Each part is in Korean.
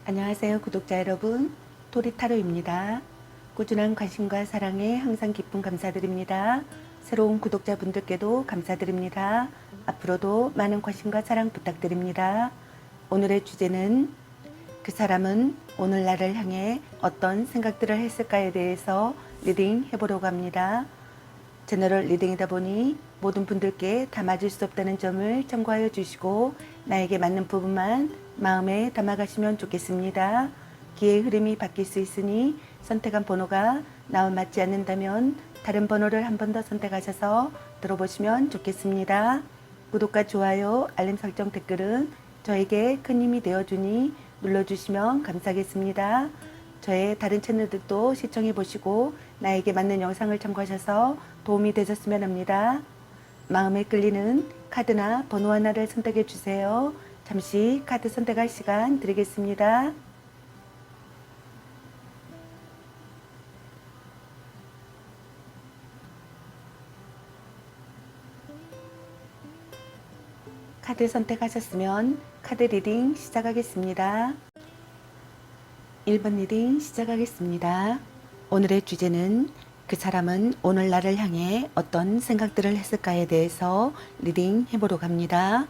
안녕하세요, 구독자 여러분. 토리타로입니다. 꾸준한 관심과 사랑에 항상 기쁨 감사드립니다. 새로운 구독자분들께도 감사드립니다. 앞으로도 많은 관심과 사랑 부탁드립니다. 오늘의 주제는 그 사람은 오늘 나를 향해 어떤 생각들을 했을까에 대해서 리딩 해보려고 합니다. 제너럴 리딩이다 보니 모든 분들께 다 맞을 수 없다는 점을 참고하여 주시고 나에게 맞는 부분만 마음에 담아가시면 좋겠습니다. 기의 흐름이 바뀔 수 있으니 선택한 번호가 나와 맞지 않는다면 다른 번호를 한 번 더 선택하셔서 들어보시면 좋겠습니다. 구독과 좋아요, 알림 설정, 댓글은 저에게 큰 힘이 되어주니 눌러주시면 감사하겠습니다. 저의 다른 채널들도 시청해 보시고 나에게 맞는 영상을 참고하셔서 도움이 되셨으면 합니다. 마음에 끌리는 카드나 번호 하나를 선택해 주세요. 잠시 카드 선택할 시간 드리겠습니다. 카드 선택하셨으면 카드 리딩 시작하겠습니다. 1번 리딩 시작하겠습니다. 오늘의 주제는 그 사람은 오늘 나를 향해 어떤 생각들을 했을까에 대해서 리딩 해보려고 합니다.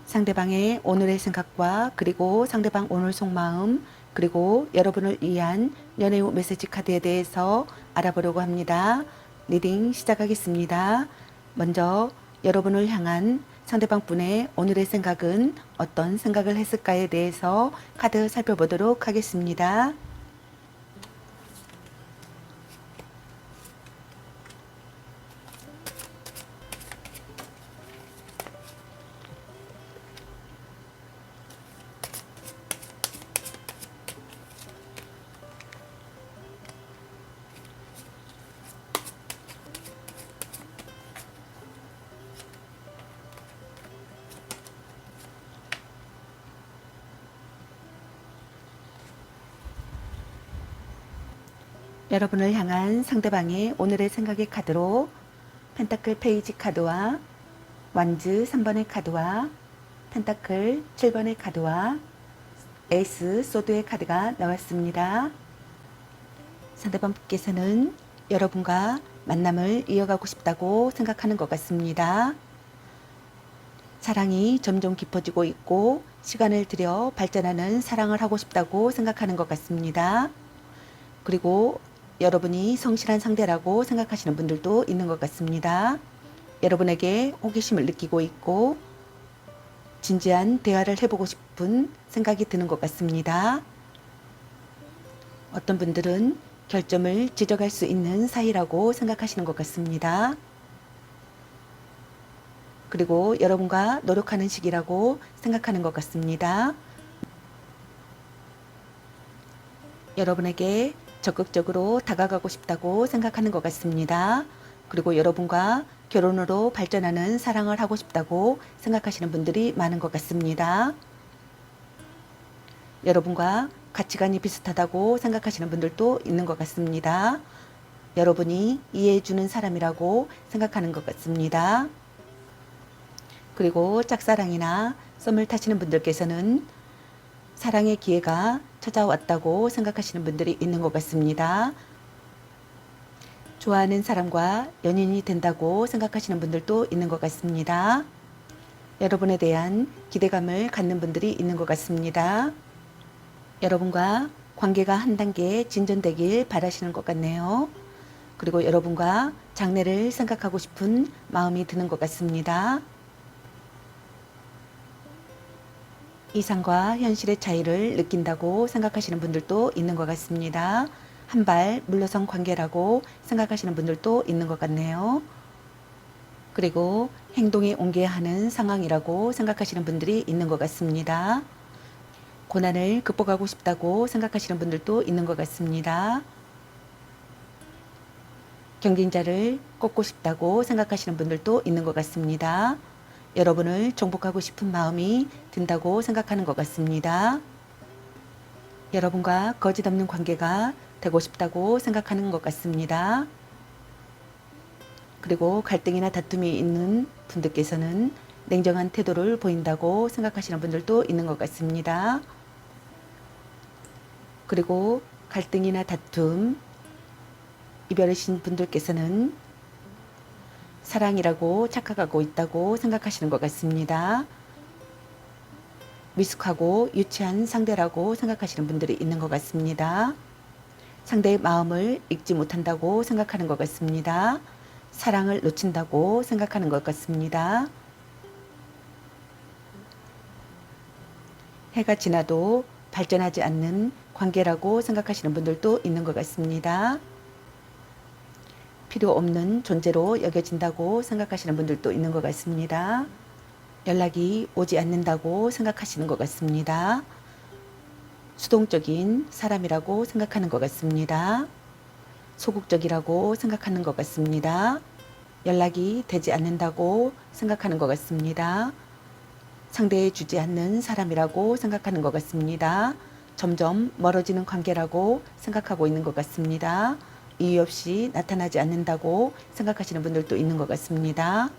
상대방의 오늘의 생각과 그리고 상대방 오늘 속마음 그리고 여러분을 위한 연애 후 메시지 카드에 대해서 알아보려고 합니다. 리딩 시작하겠습니다. 먼저 여러분을 향한 상대방 분의 오늘의 생각은 어떤 생각을 했을까에 대해서 카드 살펴보도록 하겠습니다. 여러분을 향한 상대방의 오늘의 생각의 카드로 펜타클 페이지 카드와 완즈 3번의 카드와 펜타클 7번의 카드와 에이스 소드의 카드가 나왔습니다. 상대방께서는 여러분과 만남을 이어가고 싶다고 생각하는 것 같습니다. 사랑이 점점 깊어지고 있고 시간을 들여 발전하는 사랑을 하고 싶다고 생각하는 것 같습니다. 그리고 여러분이 성실한 상대라고 생각하시는 분들도 있는 것 같습니다. 여러분에게 호기심을 느끼고 있고 진지한 대화를 해보고 싶은 생각이 드는 것 같습니다. 어떤 분들은 결점을 지적할 수 있는 사이라고 생각하시는 것 같습니다. 그리고 여러분과 노력하는 시기라고 생각하는 것 같습니다. 여러분에게 적극적으로 다가가고 싶다고 생각하는 것 같습니다. 그리고 여러분과 결혼으로 발전하는 사랑을 하고 싶다고 생각하시는 분들이 많은 것 같습니다. 여러분과 가치관이 비슷하다고 생각하시는 분들도 있는 것 같습니다. 여러분이 이해해주는 사람이라고 생각하는 것 같습니다. 그리고 짝사랑이나 썸을 타시는 분들께서는 사랑의 기회가 찾아왔다고 생각하시는 분들이 있는 것 같습니다. 좋아하는 사람과 연인이 된다고 생각하시는 분들도 있는 것 같습니다. 여러분에 대한 기대감을 갖는 분들이 있는 것 같습니다. 여러분과 관계가 한 단계 진전되길 바라시는 것 같네요. 그리고 여러분과 장래를 생각하고 싶은 마음이 드는 것 같습니다. 이상과 현실의 차이를 느낀다고 생각하시는 분들도 있는 것 같습니다. 한 발 물러선 관계라고 생각하시는 분들도 있는 것 같네요. 그리고 행동에 옮겨야 하는 상황이라고 생각하시는 분들이 있는 것 같습니다. 고난을 극복하고 싶다고 생각하시는 분들도 있는 것 같습니다. 경쟁자를 꺾고 싶다고 생각하시는 분들도 있는 것 같습니다. 여러분을 정복하고 싶은 마음이 든다고 생각하는 것 같습니다. 여러분과 거짓 없는 관계가 되고 싶다고 생각하는 것 같습니다. 그리고 갈등이나 다툼이 있는 분들께서는 냉정한 태도를 보인다고 생각하시는 분들도 있는 것 같습니다. 그리고 갈등이나 다툼, 이별하신 분들께서는 사랑이라고 착각하고 있다고 생각하시는 것 같습니다. 미숙하고 유치한 상대라고 생각하시는 분들이 있는 것 같습니다. 상대의 마음을 읽지 못한다고 생각하는 것 같습니다. 사랑을 놓친다고 생각하는 것 같습니다. 해가 지나도 발전하지 않는 관계라고 생각하시는 분들도 있는 것 같습니다. 필요 없는 존재로 여겨진다고 생각하시는 분들도 있는 것 같습니다. 연락이 오지 않는다고 생각하시는 것 같습니다. 수동적인 사람이라고 생각하는 것 같습니다. 소극적이라고 생각하는 것 같습니다. 연락이 되지 않는다고 생각하는 것 같습니다. 상대해 주지 않는 사람이라고 생각하는 것 같습니다. 점점 멀어지는 관계라고 생각하고 있는 것 같습니다. 이유 없이 나타나지 않는다고 생각하시는 분들도 있는 것 같습니다.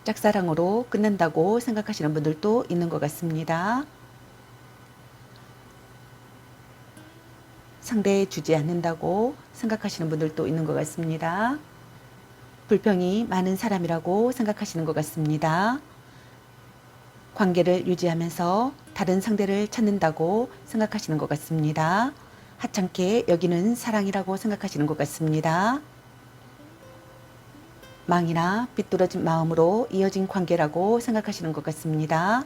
짝사랑으로 끝난다고 생각하시는 분들도 있는 것 같습니다. 상대해 주지 않는다고 생각하시는 분들도 있는 것 같습니다. 불평이 많은 사람이라고 생각하시는 것 같습니다. 관계를 유지하면서 다른 상대를 찾는다고 생각하시는 것 같습니다. 하찮게 여기는 사랑이라고 생각하시는 것 같습니다. 망이나 삐뚤어진 마음으로 이어진 관계라고 생각하시는 것 같습니다.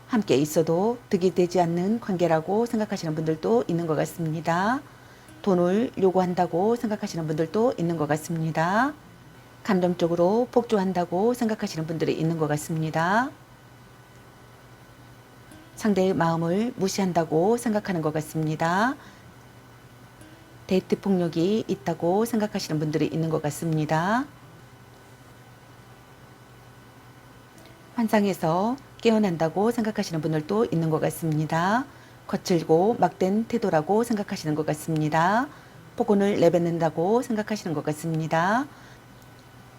함께 있어도 득이 되지 않는 관계라고 생각하시는 분들도 있는 것 같습니다. 돈을 요구한다고 생각하시는 분들도 있는 것 같습니다. 감정적으로 폭주한다고 생각하시는 분들이 있는 것 같습니다. 상대의 마음을 무시한다고 생각하는 것 같습니다. 데이트 폭력이 있다고 생각하시는 분들이 있는 것 같습니다. 환상에서 깨어난다고 생각하시는 분들도 있는 것 같습니다. 거칠고 막된 태도라고 생각하시는 것 같습니다. 폭언을 내뱉는다고 생각하시는 것 같습니다.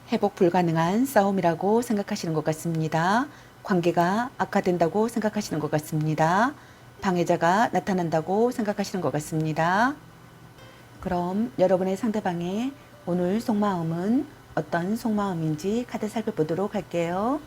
회복 불가능한 싸움이라고 생각하시는 것 같습니다. 관계가 악화된다고 생각하시는 것 같습니다. 방해자가 나타난다고 생각하시는 것 같습니다. 그럼 여러분의 상대방의 오늘 속마음은 어떤 속마음인지 카드 살펴보도록 할게요.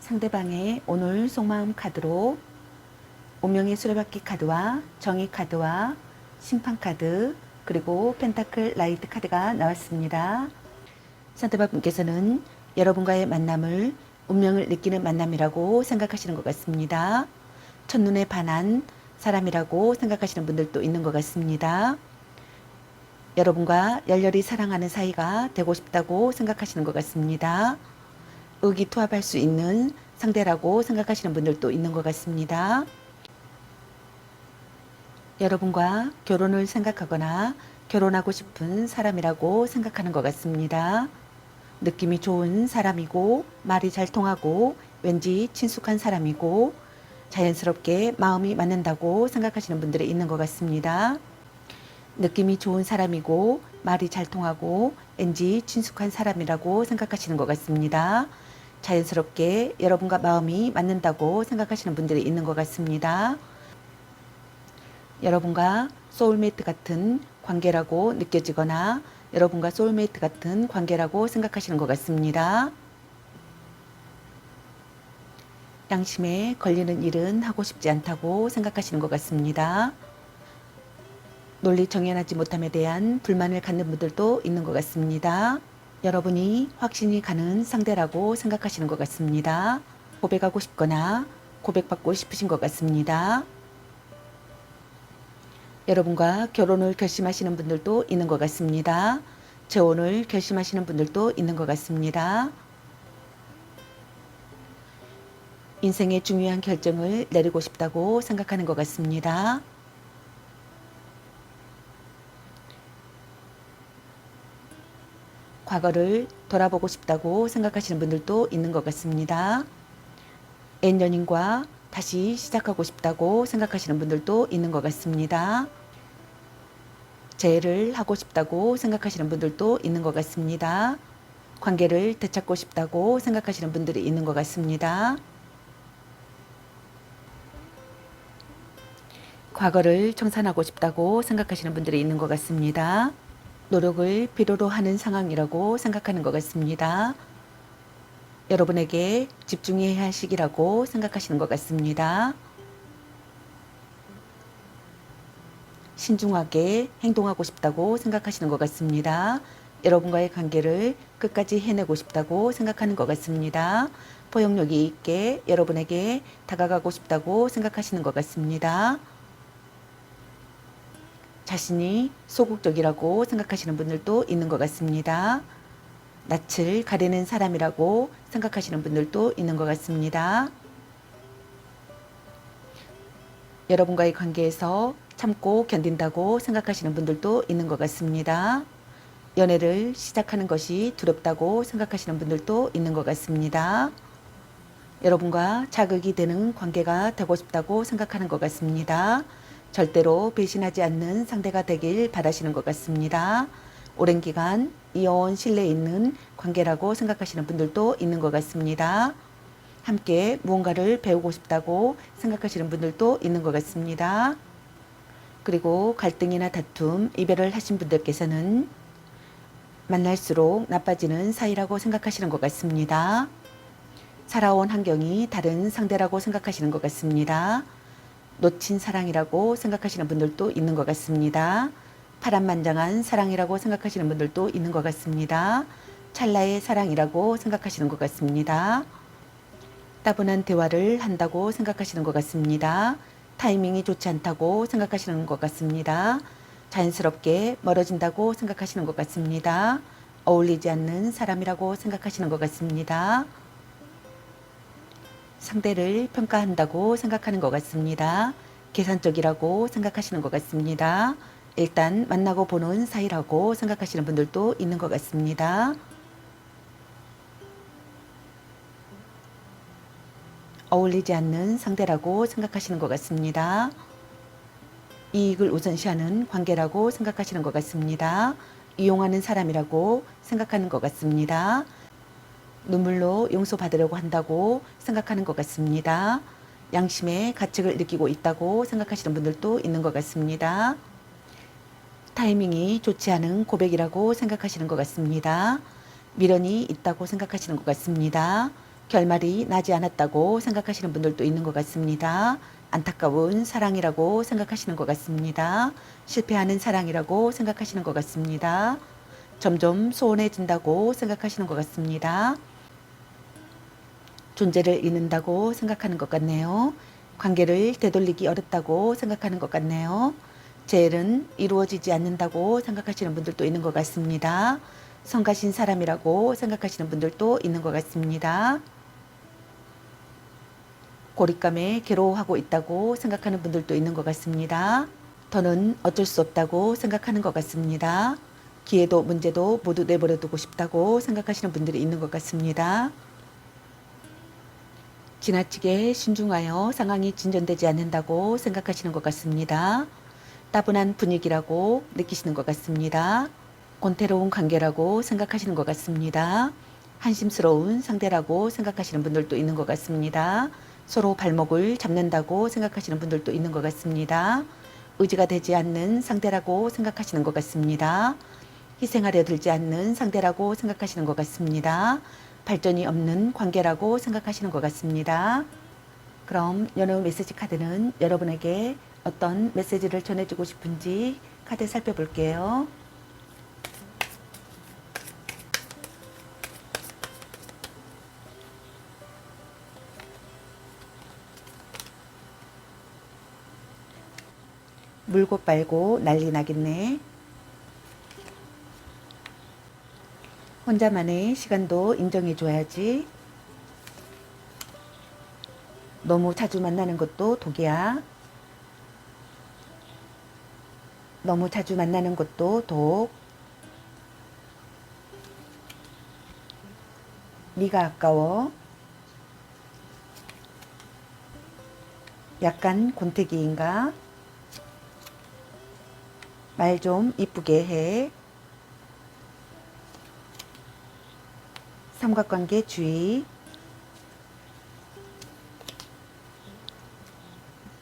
상대방의 오늘 속마음 카드로 운명의 수레바퀴 카드와 정의 카드와 심판 카드 그리고 펜타클 라이트 카드가 나왔습니다. 상대방분께서는 여러분과의 만남을 운명을 느끼는 만남이라고 생각하시는 것 같습니다. 첫눈에 반한 사람이라고 생각하시는 분들도 있는 것 같습니다. 여러분과 열렬히 사랑하는 사이가 되고 싶다고 생각하시는 것 같습니다. 의기투합할 수 있는 상대라고 생각하시는 분들도 있는 것 같습니다. 여러분과 결혼을 생각하거나 결혼하고 싶은 사람이라고 생각하는 것 같습니다. 느낌이 좋은 사람이고 말이 잘 통하고 왠지 친숙한 사람이고 자연스럽게 마음이 맞는다고 생각하시는 분들이 있는 것 같습니다. 느낌이 좋은 사람이고 말이 잘 통하고 왠지 친숙한 사람이라고 생각하시는 것 같습니다. 자연스럽게 여러분과 마음이 맞는다고 생각하시는 분들이 있는 것 같습니다. 여러분과 소울메이트 같은 관계라고 느껴지거나 여러분과 소울메이트 같은 관계라고 생각하시는 것 같습니다. 양심에 걸리는 일은 하고 싶지 않다고 생각하시는 것 같습니다. 논리 정연하지 못함에 대한 불만을 갖는 분들도 있는 것 같습니다. 여러분이 확신이 가는 상대라고 생각하시는 것 같습니다. 고백하고 싶거나 고백받고 싶으신 것 같습니다. 여러분과 결혼을 결심하시는 분들도 있는 것 같습니다. 재혼을 결심하시는 분들도 있는 것 같습니다. 인생의 중요한 결정을 내리고 싶다고 생각하는 것 같습니다. 과거를 돌아보고 싶다고 생각하시는 분들도 있는 것 같습니다. 옛 연인과 다시 시작하고 싶다고 생각하시는 분들도 있는 것 같습니다. 재회를 하고 싶다고 생각하시는 분들도 있는 것 같습니다. 관계를 되찾고 싶다고 생각하시는 분들이 있는 것 같습니다. 과거를 청산하고 싶다고 생각하시는 분들이 있는 것 같습니다. 노력을 필요로 하는 상황이라고 생각하는 것 같습니다. 여러분에게 집중해야 할 시기라고 생각하시는 것 같습니다. 신중하게 행동하고 싶다고 생각하시는 것 같습니다. 여러분과의 관계를 끝까지 해내고 싶다고 생각하는 것 같습니다. 포용력이 있게 여러분에게 다가가고 싶다고 생각하시는 것 같습니다. 자신이 소극적이라고 생각하시는 분들도 있는 것 같습니다. 낯을 가리는 사람이라고 생각하시는 분들도 있는 것 같습니다. 여러분과의 관계에서 참고 견딘다고 생각하시는 분들도 있는 것 같습니다. 연애를 시작하는 것이 두렵다고 생각하시는 분들도 있는 것 같습니다. 여러분과 자극이 되는 관계가 되고 싶다고 생각하는 것 같습니다. 절대로 배신하지 않는 상대가 되길 바라시는 것 같습니다. 오랜 기간 이어온 신뢰 있는 관계라고 생각하시는 분들도 있는 것 같습니다. 함께 무언가를 배우고 싶다고 생각하시는 분들도 있는 것 같습니다. 그리고 갈등이나 다툼, 이별을 하신 분들께서는 만날수록 나빠지는 사이라고 생각하시는 것 같습니다. 살아온 환경이 다른 상대라고 생각하시는 것 같습니다. 놓친 사랑이라고 생각하시는 분들도 있는 것 같습니다. 파란만장한 사랑이라고 생각하시는 분들도 있는 것 같습니다. 찰나의 사랑이라고 생각하시는 것 같습니다. 따분한 대화를 한다고 생각하시는 것 같습니다. 타이밍이 좋지 않다고 생각하시는 것 같습니다. 자연스럽게 멀어진다고 생각하시는 것 같습니다. 어울리지 않는 사람이라고 생각하시는 것 같습니다. 상대를 평가한다고 생각하는 것 같습니다. 계산적이라고 생각하시는 것 같습니다. 일단 만나고 보는 사이라고 생각하시는 분들도 있는 것 같습니다. 어울리지 않는 상대라고 생각하시는 것 같습니다. 이익을 우선시하는 관계라고 생각하시는 것 같습니다. 이용하는 사람이라고 생각하는 것 같습니다. 눈물로 용서받으려고 한다고 생각하는 것 같습니다. 양심의 가책을 느끼고 있다고 생각하시는 분들도 있는 것 같습니다. 타이밍이 좋지 않은 고백이라고 생각하시는 것 같습니다. 미련이 있다고 생각하시는 것 같습니다. 결말이 나지 않았다고 생각하시는 분들도 있는 것 같습니다. 안타까운 사랑이라고 생각하시는 것 같습니다. 실패하는 사랑이라고 생각하시는 것 같습니다. 점점 소원해진다고 생각하시는 것 같습니다. 존재를 잃는다고 생각하는 것 같네요. 관계를 되돌리기 어렵다고 생각하는 것 같네요. 재일은 이루어지지 않는다고 생각하시는 분들도 있는 것 같습니다. 성가신 사람이라고 생각하시는 분들도 있는 것 같습니다. 고립감에 괴로워하고 있다고 생각하는 분들도 있는 것 같습니다. 더는 어쩔 수 없다고 생각하는 것 같습니다. 기회도 문제도 모두 내버려 두고 싶다고 생각하시는 분들이 있는 것 같습니다. 지나치게 신중하여 상황이 진전되지 않는다고 생각하시는 것 같습니다. 따분한 분위기라고 느끼시는 것 같습니다. 곤태로운 관계라고 생각하시는 것 같습니다. 한심스러운 상대라고 생각하시는 분들도 있는 것 같습니다. 서로 발목을 잡는다고 생각하시는 분들도 있는 것 같습니다. 의지가 되지 않는 상대라고 생각하시는 것 같습니다. 희생하려 들지 않는 상대라고 생각하시는 것 같습니다. 발전이 없는 관계라고 생각하시는 것 같습니다. 그럼 연애 메시지 카드는 여러분에게 어떤 메시지를 전해주고 싶은지 카드 살펴볼게요. 물고 빨고 난리 나겠네. 혼자만의 시간도 인정해줘야지. 너무 자주 만나는 것도 독이야. 너무 자주 만나는 것도 독. 네가 아까워. 약간 권태기인가? 말 좀 이쁘게 해. 삼각관계 주의.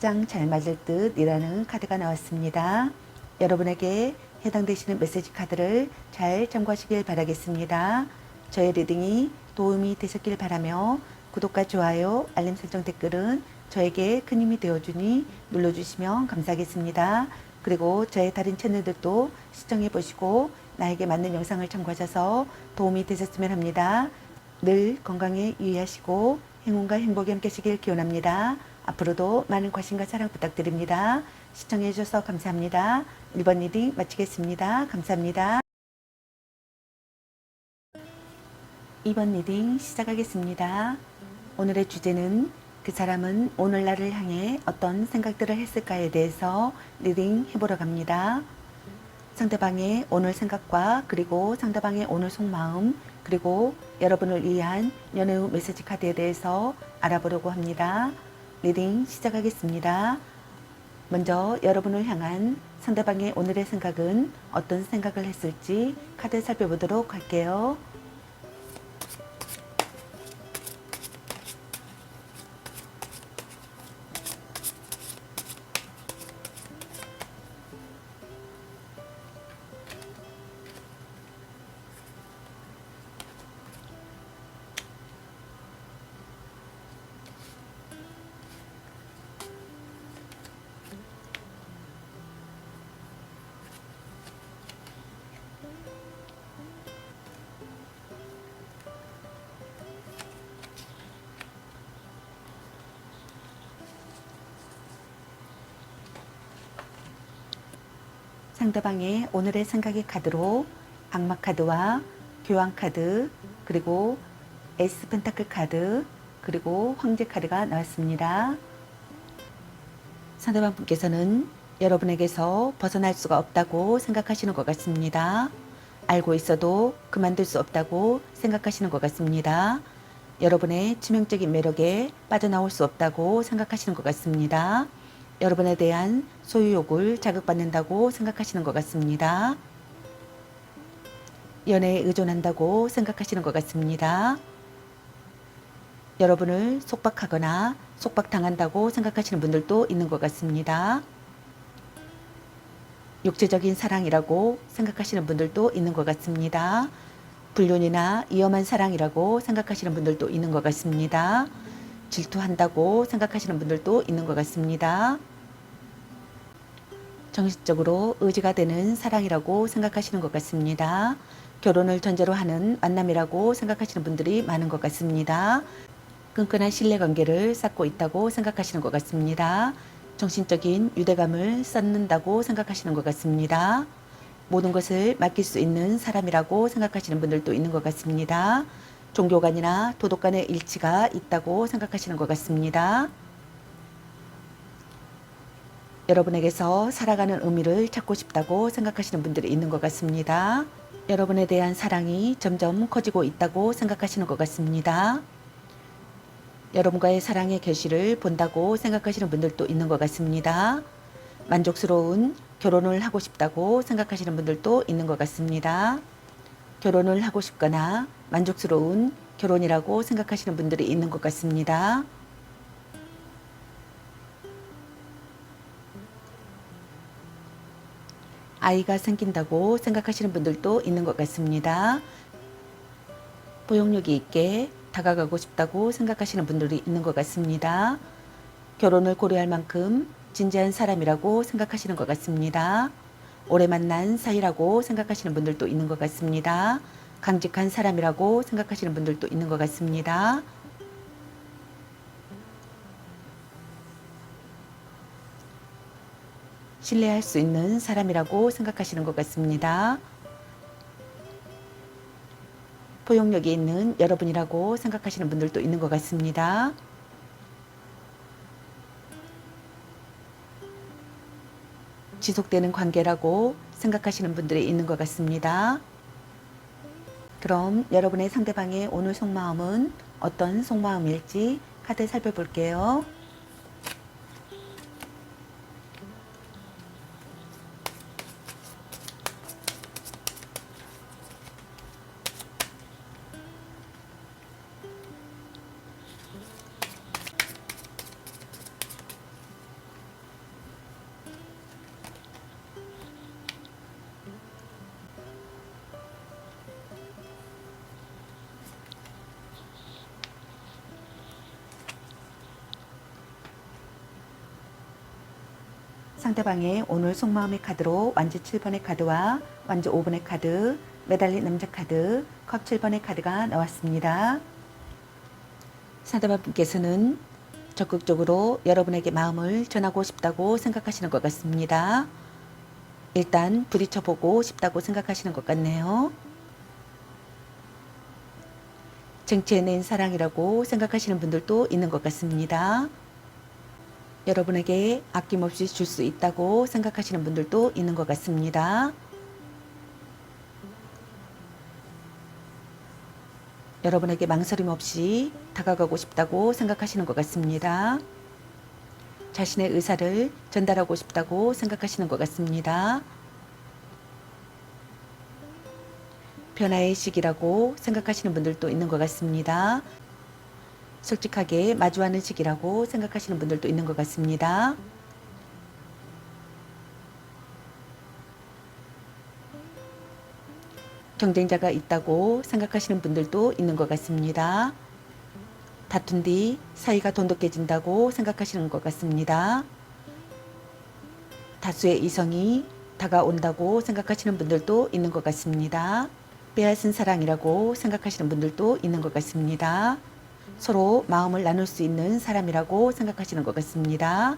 짱 잘 맞을 듯 이라는 카드가 나왔습니다. 여러분에게 해당되시는 메시지 카드를 잘 참고하시길 바라겠습니다. 저의 리딩이 도움이 되셨길 바라며 구독과 좋아요, 알림 설정 댓글은 저에게 큰 힘이 되어주니 눌러주시면 감사하겠습니다. 그리고 저의 다른 채널들도 시청해 보시고 나에게 맞는 영상을 참고하셔서 도움이 되셨으면 합니다. 늘 건강에 유의하시고 행운과 행복이 함께 하시길 기원합니다. 앞으로도 많은 관심과 사랑 부탁드립니다. 시청해 주셔서 감사합니다. 1번 리딩 마치겠습니다. 감사합니다. 2번 리딩 시작하겠습니다. 오늘의 주제는 그 사람은 오늘 나를 향해 어떤 생각들을 했을까에 대해서 리딩 해보러 갑니다. 상대방의 오늘 생각과 그리고 상대방의 오늘 속마음 그리고 여러분을 위한 연애 후 메시지 카드에 대해서 알아보려고 합니다. 리딩 시작하겠습니다. 먼저 여러분을 향한 상대방의 오늘의 생각은 어떤 생각을 했을지 카드 살펴보도록 할게요. 상대방의 오늘의 생각의 카드로 악마 카드와 교황 카드 그리고 에이스 펜타클 카드 그리고 황제 카드가 나왔습니다. 상대방 분께서는 여러분에게서 벗어날 수가 없다고 생각하시는 것 같습니다. 알고 있어도 그만둘 수 없다고 생각하시는 것 같습니다. 여러분의 치명적인 매력에 빠져나올 수 없다고 생각하시는 것 같습니다. 여러분에 대한 소유욕을 자극받는다고 생각하시는 것 같습니다. 연애에 의존한다고 생각하시는 것 같습니다. 여러분을 속박하거나 속박당한다고 생각하시는 분들도 있는 것 같습니다. 육체적인 사랑이라고 생각하시는 분들도 있는 것 같습니다. 불륜이나 위험한 사랑이라고 생각하시는 분들도 있는 것 같습니다. 질투한다고 생각하시는 분들도 있는 것 같습니다. 정신적으로 의지가 되는 사랑이라고 생각하시는 것 같습니다. 결혼을 전제로 하는 만남이라고 생각하시는 분들이 많은 것 같습니다. 끈끈한 신뢰관계를 쌓고 있다고 생각하시는 것 같습니다. 정신적인 유대감을 쌓는다고 생각하시는 것 같습니다. 모든 것을 맡길 수 있는 사람이라고 생각하시는 분들도 있는 것 같습니다. 종교관이나 도덕관의 일치가 있다고 생각하시는 것 같습니다. 여러분에게서 살아가는 의미를 찾고 싶다고 생각하시는 분들이 있는 것 같습니다. 여러분에 대한 사랑이 점점 커지고 있다고 생각하시는 것 같습니다. 여러분과의 사랑의 결실을 본다고 생각하시는 분들도 있는 것 같습니다. 만족스러운 결혼을 하고 싶다고 생각하시는 분들도 있는 것 같습니다. 결혼을 하고 싶거나 만족스러운 결혼이라고 생각하시는 분들이 있는 것 같습니다. 아이가 생긴다고 생각하시는 분들도 있는 것 같습니다. 포용력이 있게 다가가고 싶다고 생각하시는 분들이 있는 것 같습니다. 결혼을 고려할 만큼 진지한 사람이라고 생각하시는 것 같습니다. 오래 만난 사이라고 생각하시는 분들도 있는 것 같습니다. 강직한 사람이라고 생각하시는 분들도 있는 것 같습니다. 신뢰할 수 있는 사람이라고 생각하시는 것 같습니다. 포용력이 있는 여러분이라고 생각하시는 분들도 있는 것 같습니다. 지속되는 관계라고 생각하시는 분들이 있는 것 같습니다. 그럼 여러분의 상대방의 오늘 속마음은 어떤 속마음일지 카드 살펴볼게요. 상대방의 오늘 속마음의 카드로 완주 7번의 카드와 완주 5번의 카드, 매달린 남자 카드, 컵 7번의 카드가 나왔습니다. 상대방께서는 적극적으로 여러분에게 마음을 전하고 싶다고 생각하시는 것 같습니다. 일단 부딪혀보고 싶다고 생각하시는 것 같네요. 쟁취해낸 사랑이라고 생각하시는 분들도 있는 것 같습니다. 여러분에게 아낌없이 줄 수 있다고 생각하시는 분들도 있는 것 같습니다. 여러분에게 망설임 없이 다가가고 싶다고 생각하시는 것 같습니다. 자신의 의사를 전달하고 싶다고 생각하시는 것 같습니다. 변화의 시기라고 생각하시는 분들도 있는 것 같습니다. 솔직하게 마주하는 시기라고 생각하시는 분들도 있는 것 같습니다. 경쟁자가 있다고 생각하시는 분들도 있는 것 같습니다. 다툰 뒤 사이가 돈독해진다고 생각하시는 것 같습니다. 다수의 이성이 다가온다고 생각하시는 분들도 있는 것 같습니다. 빼앗은 사랑이라고 생각하시는 분들도 있는 것 같습니다. 서로 마음을 나눌 수 있는 사람이라고 생각하시는 것 같습니다.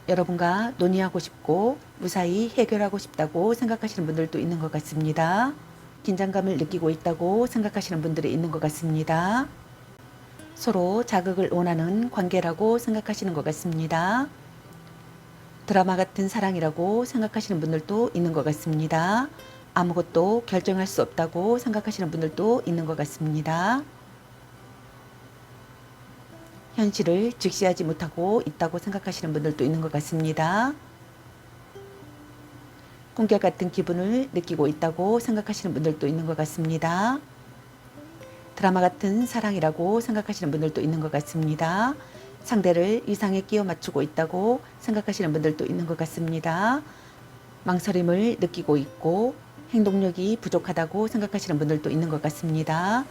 여러분과 논의하고 싶고 무사히 해결하고 싶다고 생각하시는 분들도 있는 것 같습니다. 긴장감을 느끼고 있다고 생각하시는 분들이 있는 것 같습니다. 서로 자극을 원하는 관계라고 생각하시는 것 같습니다. 드라마 같은 사랑이라고 생각하시는 분들도 있는 것 같습니다. 아무것도 결정할 수 없다고 생각하시는 분들도 있는 것 같습니다. 현실을 직시하지 못하고 있다고 생각하시는 분들도 있는 것 같습니다. 꿈결 같은 기분을 느끼고 있다고 생각하시는 분들도 있는 것 같습니다. 드라마 같은 사랑이라고 생각하시는 분들도 있는 것 같습니다. 상대를 이상에 끼워 맞추고 있다고 생각하시는 분들도 있는 것 같습니다. 망설임을 느끼고 있고 행동력이 부족하다고 생각하시는 분들도 있는 것 같습니다.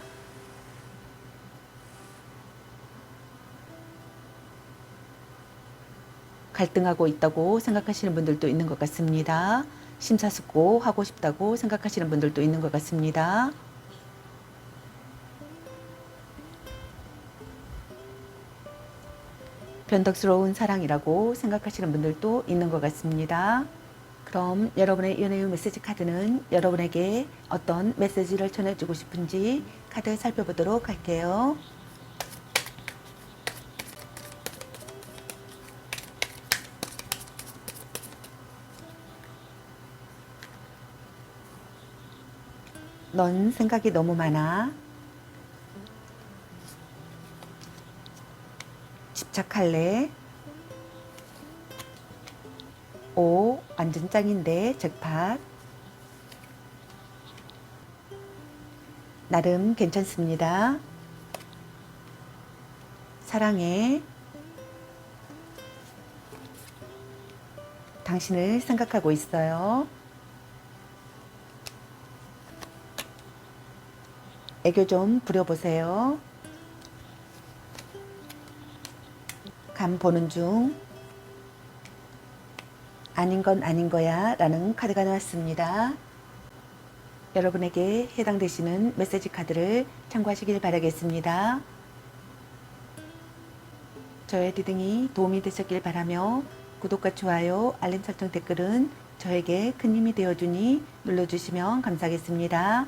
갈등하고 있다고 생각하시는 분들도 있는 것 같습니다. 심사숙고하고 싶다고 생각하시는 분들도 있는 것 같습니다. 변덕스러운 사랑이라고 생각하시는 분들도 있는 것 같습니다. 그럼 여러분의 연애의 메시지 카드는 여러분에게 어떤 메시지를 전해주고 싶은지 카드 살펴보도록 할게요. 넌 생각이 너무 많아. 집착할래? 오, 완전 짱인데 잭팟. 나름 괜찮습니다. 사랑해. 당신을 생각하고 있어요. 애교 좀 부려보세요. 감 보는 중. 아닌 건 아닌 거야 라는 카드가 나왔습니다. 여러분에게 해당되시는 메시지 카드를 참고하시길 바라겠습니다. 저의 리딩이 도움이 되셨길 바라며 구독과 좋아요, 알림 설정, 댓글은 저에게 큰 힘이 되어주니 눌러주시면 감사하겠습니다.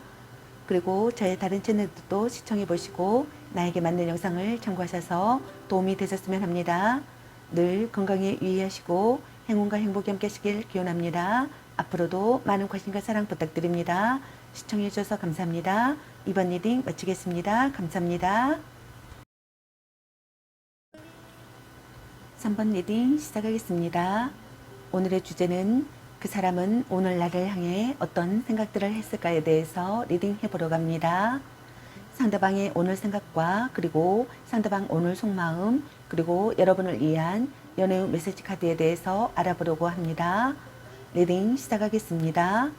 그리고 저의 다른 채널도 시청해 보시고 나에게 맞는 영상을 참고하셔서 도움이 되셨으면 합니다. 늘 건강에 유의하시고 행운과 행복이 함께 하시길 기원합니다. 앞으로도 많은 관심과 사랑 부탁드립니다. 시청해 주셔서 감사합니다. 이번 리딩 마치겠습니다. 감사합니다. 3번 리딩 시작하겠습니다. 오늘의 주제는 그 사람은 오늘 나를 향해 어떤 생각들을 했을까에 대해서 리딩 해보려고 합니다. 상대방의 오늘 생각과 그리고 상대방 오늘 속마음 그리고 여러분을 위한 연애 메시지 카드에 대해서 알아보려고 합니다. 리딩 시작하겠습니다.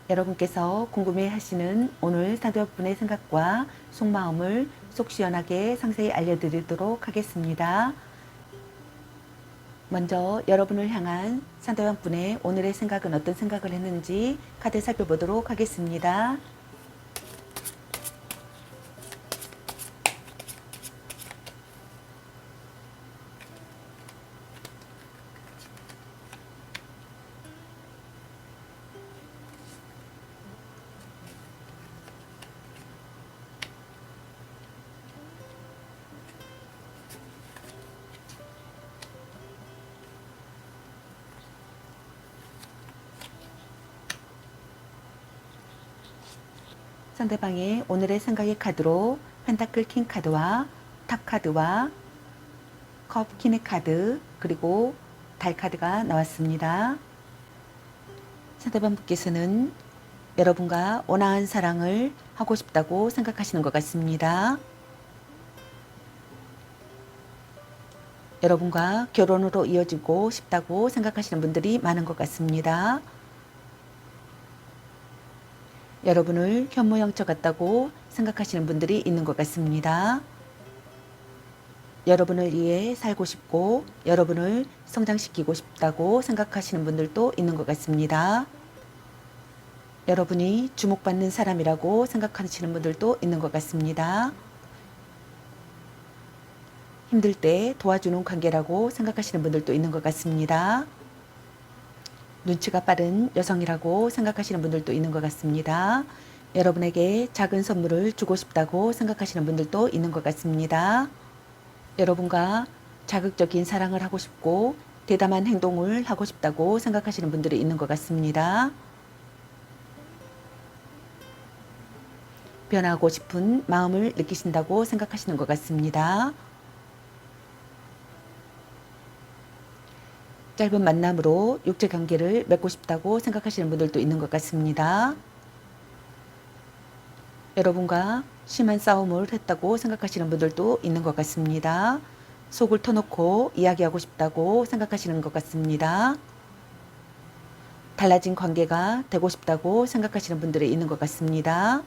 여러분께서 궁금해 하시는 오늘 상대분의 생각과 속마음을 속 시원하게 상세히 알려드리도록 하겠습니다. 먼저 여러분을 향한 상대방분의 오늘의 생각은 어떤 생각을 했는지 카드 살펴보도록 하겠습니다. 상대방의 오늘의 생각의 카드로 펜타클 킹 카드와 탑 카드와 컵 퀸의 카드 그리고 달 카드가 나왔습니다. 상대방 분께서는 여러분과 온화한 사랑을 하고 싶다고 생각하시는 것 같습니다. 여러분과 결혼으로 이어지고 싶다고 생각하시는 분들이 많은 것 같습니다. 여러분을 현모양처 같다고 생각하시는 분들이 있는 것 같습니다. 여러분을 위해 살고 싶고 여러분을 성장시키고 싶다고 생각하시는 분들도 있는 것 같습니다. 여러분이 주목받는 사람이라고 생각하시는 분들도 있는 것 같습니다. 힘들 때 도와주는 관계라고 생각하시는 분들도 있는 것 같습니다. 눈치가 빠른 여성이라고 생각하시는 분들도 있는 것 같습니다. 여러분에게 작은 선물을 주고 싶다고 생각하시는 분들도 있는 것 같습니다. 여러분과 자극적인 사랑을 하고 싶고 대담한 행동을 하고 싶다고 생각하시는 분들이 있는 것 같습니다. 변하고 싶은 마음을 느끼신다고 생각하시는 것 같습니다. 짧은 만남으로 육체 관계를 맺고 싶다고 생각하시는 분들도 있는 것 같습니다. 여러분과 심한 싸움을 했다고 생각하시는 분들도 있는 것 같습니다. 속을 터놓고 이야기하고 싶다고 생각하시는 것 같습니다. 달라진 관계가 되고 싶다고 생각하시는 분들이 있는 것 같습니다.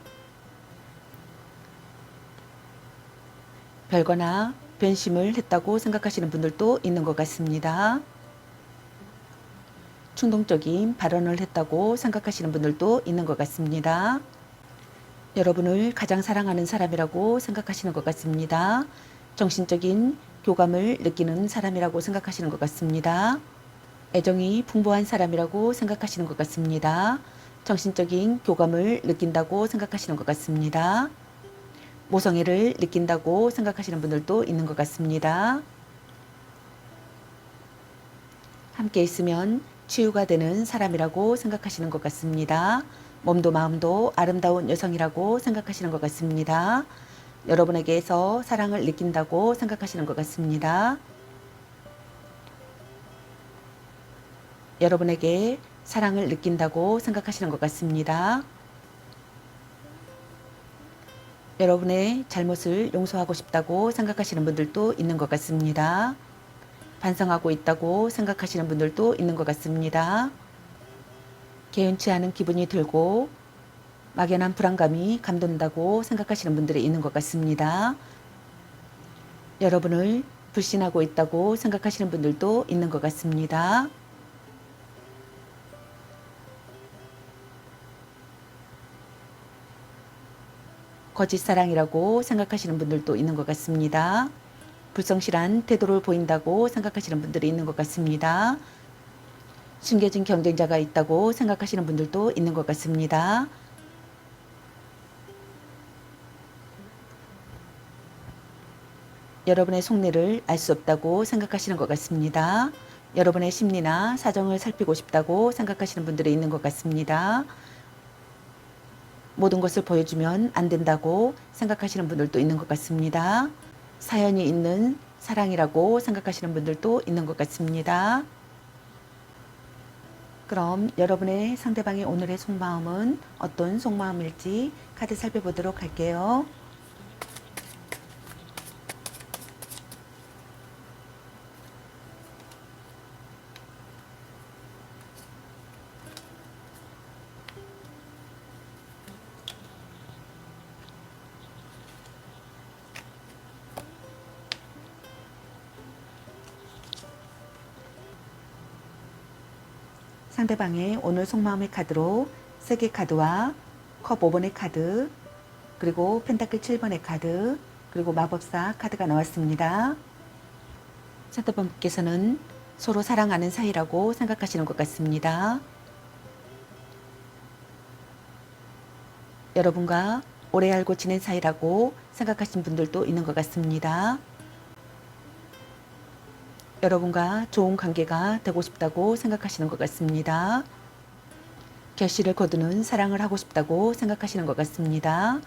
별거나 변심을 했다고 생각하시는 분들도 있는 것 같습니다. 충동적인 발언을 했다고 생각하시는 분들도 있는 것 같습니다. 여러분을 가장 사랑하는 사람이라고 생각하시는 것 같습니다. 정신적인 교감을 느끼는 사람이라고 생각하시는 것 같습니다. 애정이 풍부한 사람이라고 생각하시는 것 같습니다. 정신적인 교감을 느낀다고 생각하시는 것 같습니다. 모성애를 느낀다고 생각하시는 분들도 있는 것 같습니다. 함께 있으면 치유가 되는 사람이라고 생각하시는 것 같습니다. 몸도 마음도 아름다운 여성이라고 생각하시는 것 같습니다. 여러분에게서 사랑을 느낀다고 생각하시는 것 같습니다. 여러분에게 사랑을 느낀다고 생각하시는 것 같습니다. 여러분의 잘못을 용서하고 싶다고 생각하시는 분들도 있는 것 같습니다. 반성하고 있다고 생각하시는 분들도 있는 것 같습니다. 개운치 않은 기분이 들고 막연한 불안감이 감돈다고 생각하시는 분들이 있는 것 같습니다. 여러분을 불신하고 있다고 생각하시는 분들도 있는 것 같습니다. 거짓 사랑이라고 생각하시는 분들도 있는 것 같습니다. 불성실한 태도를 보인다고 생각하시는 분들이 있는 것 같습니다. 숨겨진 경쟁자가 있다고 생각하시는 분들도 있는 것 같습니다. 여러분의 속내를 알 수 없다고 생각하시는 것 같습니다. 여러분의 심리나 사정을 살피고 싶다고 생각하시는 분들이 있는 것 같습니다. 모든 것을 보여주면 안 된다고 생각하시는 분들도 있는 것 같습니다. 사연이 있는 사랑이라고 생각하시는 분들도 있는 것 같습니다. 그럼 여러분의 상대방의 오늘의 속마음은 어떤 속마음일지 카드 살펴보도록 할게요. 상대방의 오늘 속마음의 카드로 세계 카드와 컵 5번의 카드, 그리고 펜타클 7번의 카드, 그리고 마법사 카드가 나왔습니다. 상대방께서는 서로 사랑하는 사이라고 생각하시는 것 같습니다. 여러분과 오래 알고 지낸 사이라고 생각하신 분들도 있는 것 같습니다. 여러분과 좋은 관계가 되고 싶다고 생각하시는 것 같습니다. 결실을 거두는 사랑을 하고 싶다고 생각하시는 것 같습니다.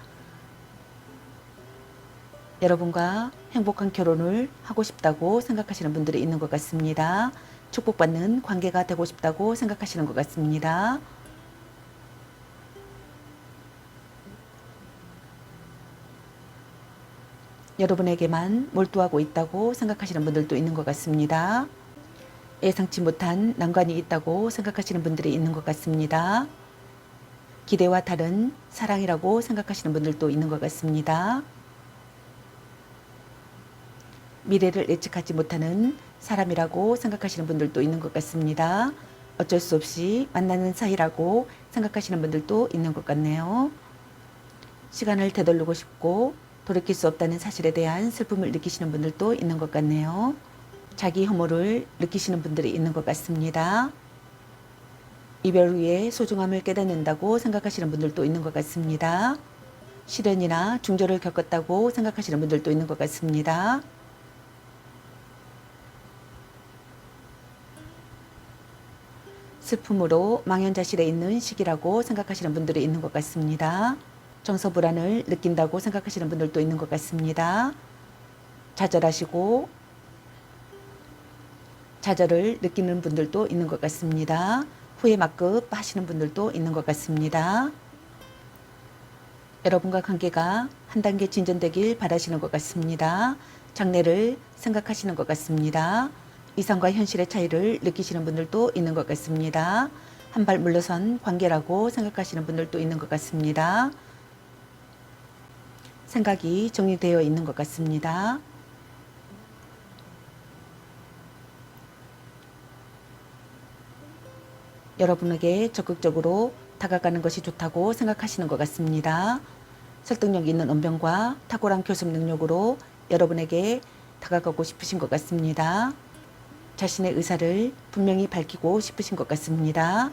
여러분과 행복한 결혼을 하고 싶다고 생각하시는 분들이 있는 것 같습니다. 축복받는 관계가 되고 싶다고 생각하시는 것 같습니다. 여러분에게만 몰두하고 있다고 생각하시는 분들도 있는 것 같습니다. 예상치 못한 난관이 있다고 생각하시는 분들이 있는 것 같습니다. 기대와 다른 사랑이라고 생각하시는 분들도 있는 것 같습니다. 미래를 예측하지 못하는 사람이라고 생각하시는 분들도 있는 것 같습니다. 어쩔 수 없이 만나는 사이라고 생각하시는 분들도 있는 것 같네요. 시간을 되돌리고 싶고 돌이킬 수 없다는 사실에 대한 슬픔을 느끼시는 분들도 있는 것 같네요. 자기 혐오를 느끼시는 분들이 있는 것 같습니다. 이별 후에 소중함을 깨닫는다고 생각하시는 분들도 있는 것 같습니다. 시련이나 중절을 겪었다고 생각하시는 분들도 있는 것 같습니다. 슬픔으로 망연자실해 있는 시기라고 생각하시는 분들이 있는 것 같습니다. 정서 불안을 느낀다고 생각하시는 분들도 있는 것 같습니다. 좌절하시고 좌절을 느끼는 분들도 있는 것 같습니다. 후회 막급 하시는 분들도 있는 것 같습니다. 여러분과 관계가 한 단계 진전되길 바라시는 것 같습니다. 장래를 생각하시는 것 같습니다. 이상과 현실의 차이를 느끼시는 분들도 있는 것 같습니다. 한 발 물러선 관계라고 생각하시는 분들도 있는 것 같습니다. 생각이 정리되어 있는 것 같습니다. 여러분에게 적극적으로 다가가는 것이 좋다고 생각하시는 것 같습니다. 설득력 있는 언변과 탁월한 교섭 능력으로 여러분에게 다가가고 싶으신 것 같습니다. 자신의 의사를 분명히 밝히고 싶으신 것 같습니다.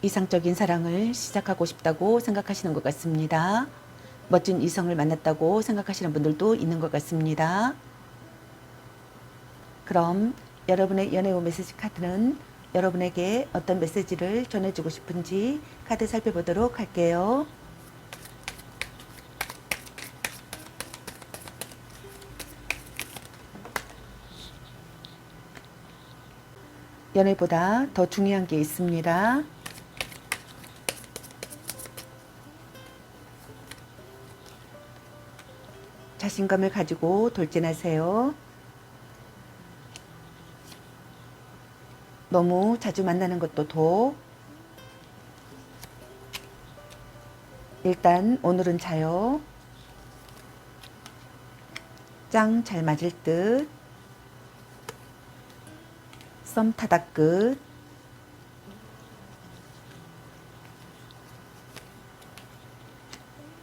이상적인 사랑을 시작하고 싶다고 생각하시는 것 같습니다. 멋진 이성을 만났다고 생각하시는 분들도 있는 것 같습니다. 그럼 여러분의 연애운 메시지 카드는 여러분에게 어떤 메시지를 전해주고 싶은지 카드 살펴보도록 할게요. 연애보다 더 중요한 게 있습니다. 자신감을 가지고 돌진하세요. 너무 자주 만나는 것도 독. 일단 오늘은 자요. 짱 잘 맞을 듯. 썸 타다 끝.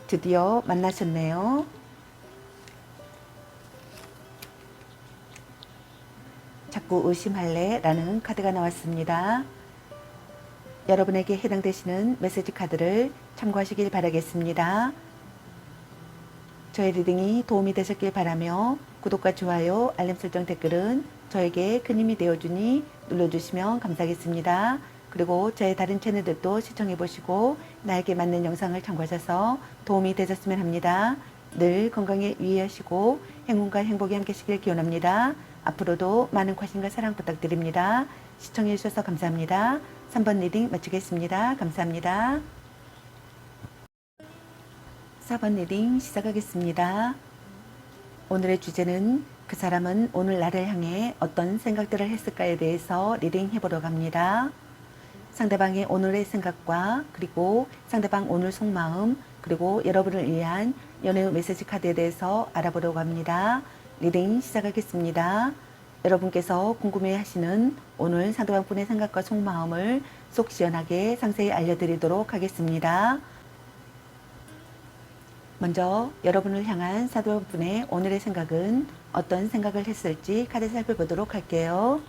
드디어 만나셨네요. 자꾸 의심할래? 라는 카드가 나왔습니다. 여러분에게 해당되시는 메시지 카드를 참고하시길 바라겠습니다. 저의 리딩이 도움이 되셨길 바라며 구독과 좋아요, 알림 설정, 댓글은 저에게 큰 힘이 되어주니 눌러주시면 감사하겠습니다. 그리고 저의 다른 채널들도 시청해 보시고 나에게 맞는 영상을 참고하셔서 도움이 되셨으면 합니다. 늘 건강에 유의하시고 행운과 행복이 함께 하시길 기원합니다. 앞으로도 많은 관심과 사랑 부탁드립니다. 시청해 주셔서 감사합니다. 3번 리딩 마치겠습니다. 감사합니다. 4번 리딩 시작하겠습니다. 오늘의 주제는 그 사람은 오늘 나를 향해 어떤 생각들을 했을까에 대해서 리딩 해보려고 합니다. 상대방의 오늘의 생각과 그리고 상대방 오늘 속마음 그리고 여러분을 위한 연애의 메시지 카드에 대해서 알아보려고 합니다. 리딩 시작하겠습니다. 여러분께서 궁금해하시는 오늘 상대방 분의 생각과 속마음을 속 시원하게 상세히 알려드리도록 하겠습니다. 먼저 여러분을 향한 상대방 분의 오늘의 생각은 어떤 생각을 했을지 카드 살펴보도록 할게요.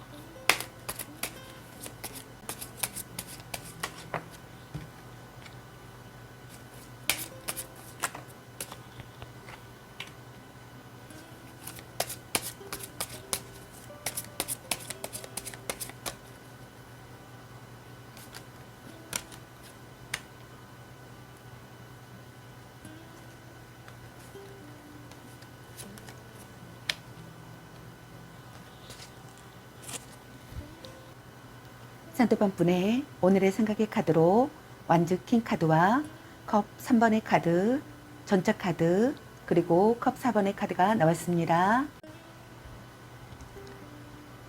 상대방 분의 오늘의 생각의 카드로 완즈 킹 카드와 컵 3번의 카드, 전차 카드, 그리고 컵 4번의 카드가 나왔습니다.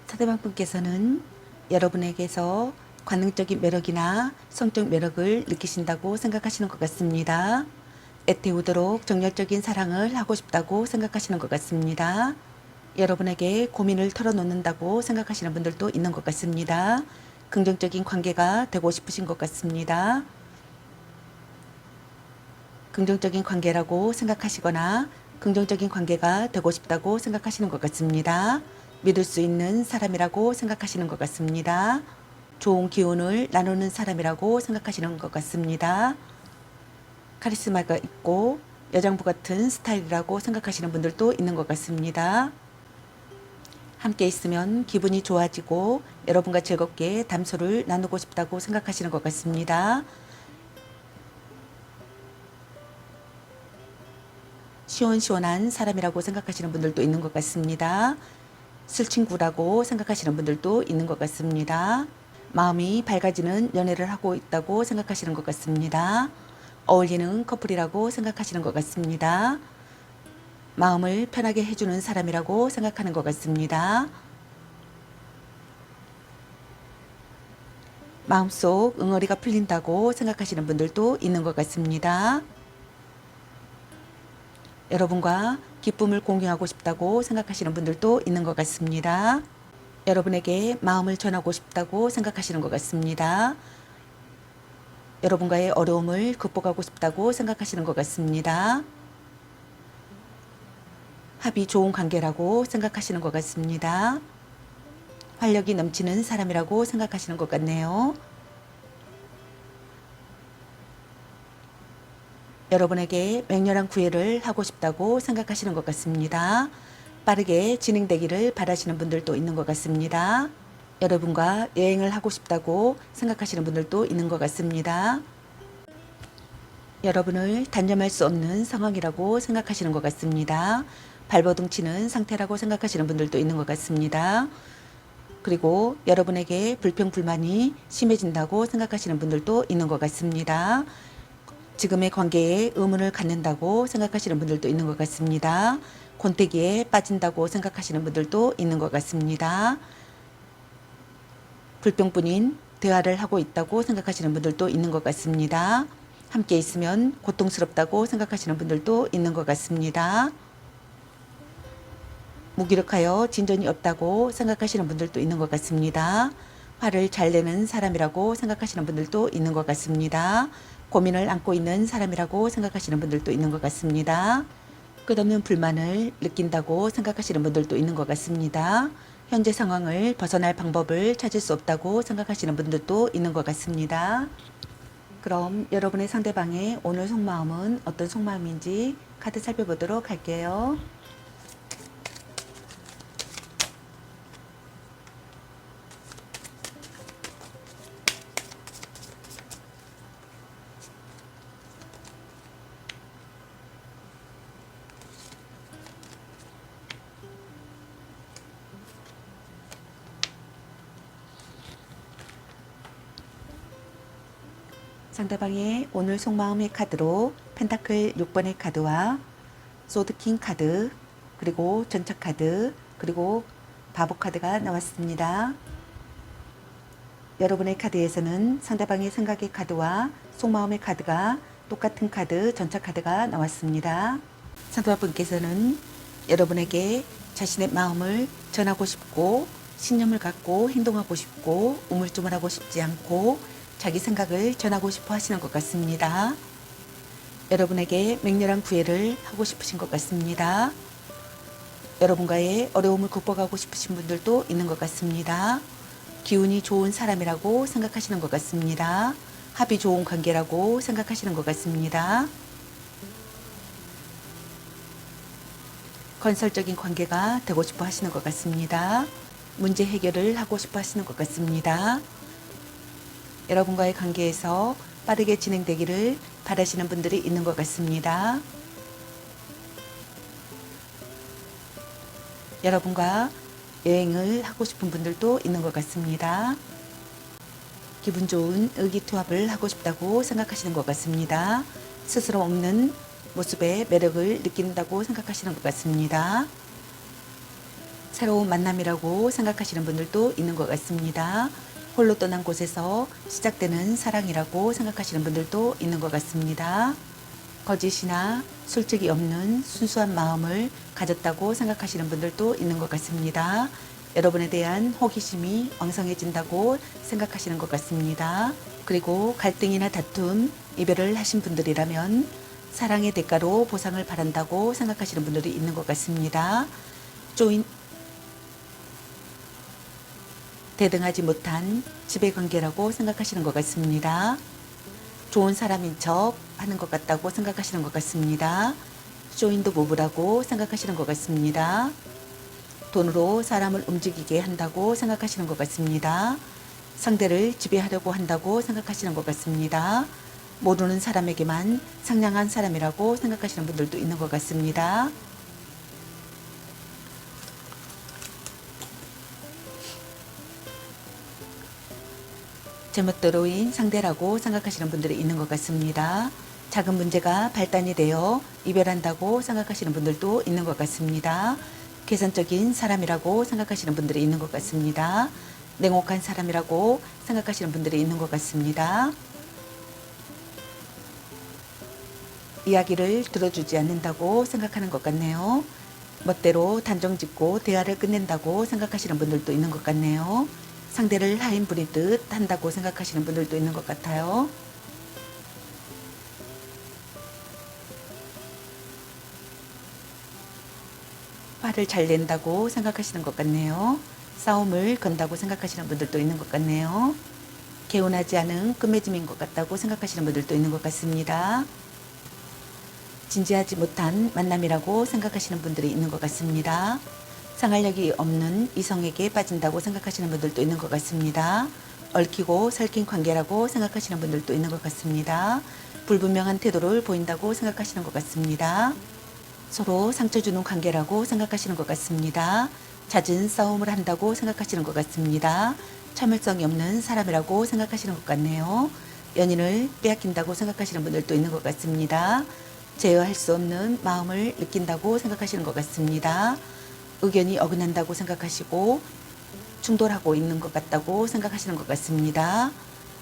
상대방 분께서는 여러분에게서 관능적인 매력이나 성적 매력을 느끼신다고 생각하시는 것 같습니다. 애태우도록 정열적인 사랑을 하고 싶다고 생각하시는 것 같습니다. 여러분에게 고민을 털어놓는다고 생각하시는 분들도 있는 것 같습니다. 긍정적인 관계가 되고 싶으신 것 같습니다. 긍정적인 관계라고 생각하시거나 긍정적인 관계가 되고 싶다고 생각하시는 것 같습니다. 믿을 수 있는 사람이라고 생각하시는 것 같습니다. 좋은 기운을 나누는 사람이라고 생각하시는 것 같습니다. 카리스마가 있고 여장부 같은 스타일이라고 생각하시는 분들도 있는 것 같습니다. 함께 있으면 기분이 좋아지고 여러분과 즐겁게 담소를 나누고 싶다고 생각하시는 것 같습니다. 시원시원한 사람이라고 생각하시는 분들도 있는 것 같습니다. 술친구라고 생각하시는 분들도 있는 것 같습니다. 마음이 밝아지는 연애를 하고 있다고 생각하시는 것 같습니다. 어울리는 커플이라고 생각하시는 것 같습니다. 마음을 편하게 해주는 사람이라고 생각하는 것 같습니다. 마음속 응어리가 풀린다고 생각하시는 분들도 있는 것 같습니다. 여러분과 기쁨을 공유하고 싶다고 생각하시는 분들도 있는 것 같습니다. 여러분에게 마음을 전하고 싶다고 생각하시는 것 같습니다. 여러분과의 어려움을 극복하고 싶다고 생각하시는 것 같습니다. 합이 좋은 관계라고 생각하시는 것 같습니다. 활력이 넘치는 사람이라고 생각하시는 것 같네요. 여러분에게 맹렬한 구애를 하고 싶다고 생각하시는 것 같습니다. 빠르게 진행되기를 바라시는 분들도 있는 것 같습니다. 여러분과 여행을 하고 싶다고 생각하시는 분들도 있는 것 같습니다. 여러분을 단념할 수 없는 상황이라고 생각하시는 것 같습니다. 발버둥 치는 상태라고 생각하시는 분들도 있는 것 같습니다. 그리고 여러분에게 불평불만이 심해진다고 생각하시는 분들도 있는 것 같습니다. 지금의 관계에 의문을 갖는다고 생각하시는 분들도 있는 것 같습니다. 권태기에 빠진다고 생각하시는 분들도 있는 것 같습니다. 불평뿐인 대화를 하고 있다고 생각하시는 분들도 있는 것 같습니다. 함께 있으면 고통스럽다고 생각하시는 분들도 있는 것 같습니다. 무기력하여 진전이 없다고 생각하시는 분들도 있는 것 같습니다. 화를 잘 내는 사람이라고 생각하시는 분들도 있는 것 같습니다. 고민을 안고 있는 사람이라고 생각하시는 분들도 있는 것 같습니다. 끝없는 불만을 느낀다고 생각하시는 분들도 있는 것 같습니다. 현재 상황을 벗어날 방법을 찾을 수 없다고 생각하시는 분들도 있는 것 같습니다. 그럼 여러분의 상대방의 오늘 속마음은 어떤 속마음인지 카드 살펴보도록 할게요. 상대방의 오늘 속마음의 카드로 펜타클 6번의 카드와 소드킹 카드, 그리고 전차 카드, 그리고 바보 카드가 나왔습니다. 여러분의 카드에서는 상대방의 생각의 카드와 속마음의 카드가 똑같은 카드, 전차 카드가 나왔습니다. 상대방분께서는 여러분에게 자신의 마음을 전하고 싶고 신념을 갖고 행동하고 싶고 우물쭈물하고 싶지 않고 자기 생각을 전하고 싶어 하시는 것 같습니다. 여러분에게 맹렬한 구애를 하고 싶으신 것 같습니다. 여러분과의 어려움을 극복하고 싶으신 분들도 있는 것 같습니다. 기운이 좋은 사람이라고 생각하시는 것 같습니다. 합이 좋은 관계라고 생각하시는 것 같습니다. 건설적인 관계가 되고 싶어 하시는 것 같습니다. 문제 해결을 하고 싶어 하시는 것 같습니다. 여러분과의 관계에서 빠르게 진행되기를 바라시는 분들이 있는 것 같습니다. 여러분과 여행을 하고 싶은 분들도 있는 것 같습니다. 기분 좋은 의기투합을 하고 싶다고 생각하시는 것 같습니다. 스스로 없는 모습의 매력을 느낀다고 생각하시는 것 같습니다. 새로운 만남이라고 생각하시는 분들도 있는 것 같습니다. 홀로 떠난 곳에서 시작되는 사랑이라고 생각하시는 분들도 있는 것 같습니다. 거짓이나 술집이 없는 순수한 마음을 가졌다고 생각하시는 분들도 있는 것 같습니다. 여러분에 대한 호기심이 왕성해진다고 생각하시는 것 같습니다. 그리고 갈등이나 다툼, 이별을 하신 분들이라면 사랑의 대가로 보상을 바란다고 생각하시는 분들이 있는 것 같습니다. 대등하지 못한 지배관계라고 생각하시는 것 같습니다. 좋은 사람인 척 하는 것 같다고 생각하시는 것 같습니다. 쇼인도 모브라고 생각하시는 것 같습니다. 돈으로 사람을 움직이게 한다고 생각하시는 것 같습니다. 상대를 지배하려고 한다고 생각하시는 것 같습니다. 모르는 사람에게만 상냥한 사람이라고 생각하시는 분들도 있는 것 같습니다. 제멋대로인 상대라고 생각하시는 분들이 있는 것 같습니다. 작은 문제가 발단이 되어 이별한다고 생각하시는 분들도 있는 것 같습니다. 계산적인 사람이라고 생각하시는 분들이 있는 것 같습니다. 냉혹한 사람이라고 생각하시는 분들이 있는 것 같습니다. 이야기를 들어주지 않는다고 생각하는 것 같네요. 멋대로 단정 짓고 대화를 끝낸다고 생각하시는 분들도 있는 것 같네요. 상대를 하인 부리듯 한다고 생각하시는 분들도 있는 것 같아요. 화를 잘 낸다고 생각하시는 것 같네요. 싸움을 건다고 생각하시는 분들도 있는 것 같네요. 개운하지 않은 끝맺음인 것 같다고 생각하시는 분들도 있는 것 같습니다. 진지하지 못한 만남이라고 생각하시는 분들이 있는 것 같습니다. 상할력이 없는 이성에게 빠진다고 생각하시는 분들도 있는 것 같습니다. 얽히고 설킨 관계라고 생각하시는 분들도 있는 것 같습니다. 불분명한 태도를 보인다고 생각하시는 것 같습니다. 서로 상처 주는 관계라고 생각하시는 것 같습니다. 잦은 싸움을 한다고 생각하시는 것 같습니다. 참을성이 없는 사람이라고 생각하시는 것 같네요. 연인을 빼앗긴다고 생각하시는 분들도 있는 것 같습니다. 제어할 수 없는 마음을 느낀다고 생각하시는 것 같습니다. 의견이 어긋난다고 생각하시고 충돌하고 있는 것 같다고 생각하시는 것 같습니다.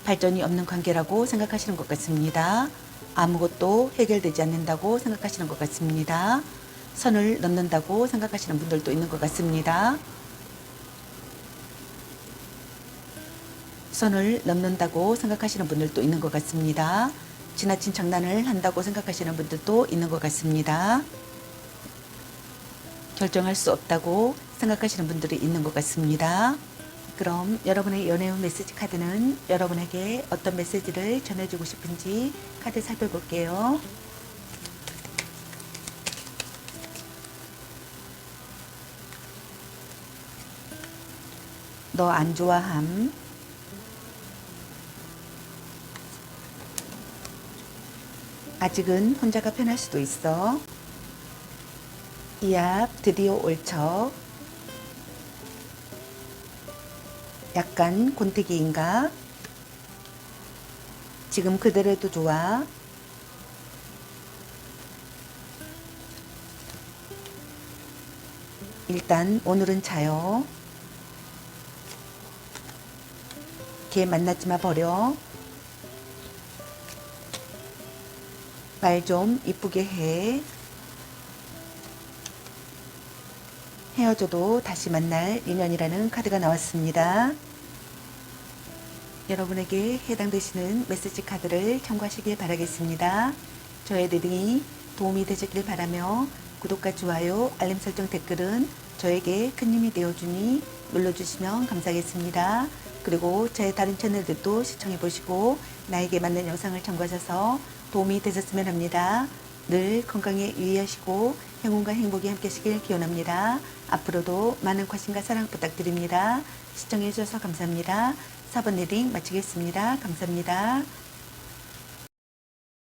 발전이 없는 관계라고 생각하시는 것 같습니다. 아무것도 해결되지 않는다고 생각하시는 것 같습니다. 선을 넘는다고 생각하시는 분들도 있는 것 같습니다. 선을 넘는다고 생각하시는 분들도 있는 것 같습니다. 지나친 장난을 한다고 생각하시는 분들도 있는 것 같습니다. 결정할 수 없다고 생각하시는 분들이 있는 것 같습니다. 그럼 여러분의 연애운 메시지 카드는 여러분에게 어떤 메시지를 전해주고 싶은지 카드 살펴볼게요. 너 안 좋아함. 아직은 혼자가 편할 수도 있어. 이 앞 드디어 올 척. 약간 곤태기인가? 지금 그대로도 좋아. 일단 오늘은 자요. 걔 만나지 마 버려. 말 좀 이쁘게 해. 헤어져도 다시 만날 인연이라는 카드가 나왔습니다. 여러분에게 해당되시는 메시지 카드를 참고하시길 바라겠습니다. 저의 리딩이 도움이 되셨길 바라며 구독과 좋아요, 알림 설정, 댓글은 저에게 큰 힘이 되어주니 눌러주시면 감사하겠습니다. 그리고 저의 다른 채널들도 시청해보시고 나에게 맞는 영상을 참고하셔서 도움이 되셨으면 합니다. 늘 건강에 유의하시고 행운과 행복이 함께 하시길 기원합니다. 앞으로도 많은 관심과 사랑 부탁드립니다. 시청해주셔서 감사합니다. 4번 리딩 마치겠습니다. 감사합니다.